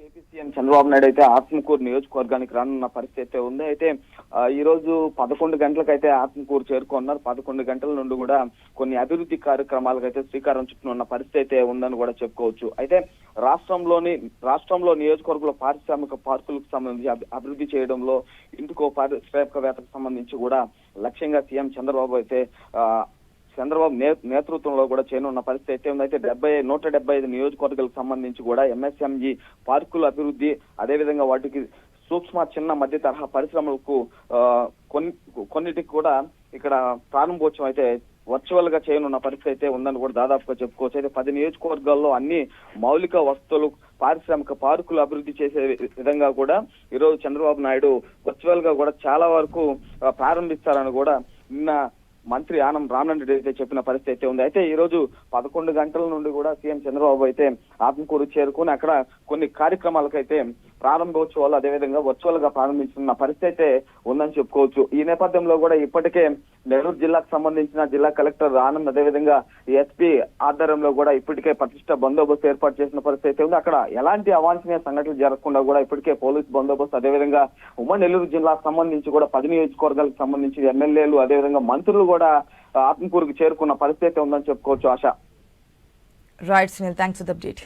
AP CM Chandrababu Naidu అయితే ఆత్మకూరు నియోజకవర్గానికి రానున్న పరిస్థితి అయితే ఉంది. అయితే ఈ రోజు 11 గంటలకైతే ఆత్మకూరు చేరుకున్నారు. 11 గంటల నుండి కూడా కొన్ని అభివృద్ధి కార్యక్రమాలకు అయితే శ్రీకారం చుట్టనున్న పరిస్థితి అయితే ఉందని కూడా చెప్పుకోవచ్చు. అయితే రాష్ట్రంలో నియోజకవర్గంలో పారిశ్రామిక పార్కులకు సంబంధించి అభివృద్ధి చేయడంలో ఇంటికో పారిశ్రామికవేత్తకు సంబంధించి కూడా లక్ష్యంగా సీఎం చంద్రబాబు నేతృత్వంలో కూడా చేయనున్న పరిస్థితి అయితే ఉంది. అయితే 175 నియోజకవర్గాలకు సంబంధించి కూడా ఎంఎస్ఎంఈ పార్కుల అభివృద్ధి, అదేవిధంగా వాటికి సూక్ష్మ చిన్న మధ్య తరహా పరిశ్రమలకు కొన్నిటికి కూడా ఇక్కడ ప్రారంభోత్సవం అయితే వర్చువల్ గా చేయనున్న పరిస్థితి అయితే ఉందని కూడా దాదాపుగా చెప్పుకోవచ్చు. అయితే 10 నియోజకవర్గాల్లో అన్ని మౌలిక వస్తువులు పారిశ్రామిక పార్కులు అభివృద్ధి చేసే విధంగా కూడా ఈరోజు చంద్రబాబు నాయుడు వర్చువల్ గా కూడా చాలా వరకు ప్రారంభిస్తారని కూడా నిన్న మంత్రి ఆనం రామనారాయణ అయితే చెప్పిన పరిస్థితి అయితే ఉంది. అయితే ఈ రోజు 11 గంటల నుండి కూడా సీఎం చంద్రబాబు అయితే ఆత్మకూరు చేరుకుని అక్కడ కొన్ని కార్యక్రమాలకైతే ప్రారంభోత్సవాలు అదేవిధంగా వర్చువల్ గా ప్రారంభించిన పరిస్థితి అయితే ఉందని చెప్పుకోవచ్చు. ఈ నేపథ్యంలో కూడా ఇప్పటికే నెల్లూరు జిల్లాకు సంబంధించిన జిల్లా కలెక్టర్ ఆనంద్ అదేవిధంగా ఎస్పీ ఆధ్వర్యంలో కూడా ఇప్పటికే పటిష్ట బందోబస్తు ఏర్పాటు చేసిన పరిస్థితి అయితే ఉంది. అక్కడ ఎలాంటి అవాంఛనీయ సంఘటనలు జరగకుండా కూడా ఇప్పటికే పోలీసు బందోబస్తు అదేవిధంగా ఉమ్మడి నెల్లూరు జిల్లాకు సంబంధించి కూడా 10 నియోజకవర్గాలకు సంబంధించి ఎమ్మెల్యేలు అదేవిధంగా మంత్రులు కూడా ఆత్మకూరుకు చేరుకున్న పరిస్థితి ఉందని చెప్పుకోవచ్చు. ఆశ. Right Sunil, thanks for the update.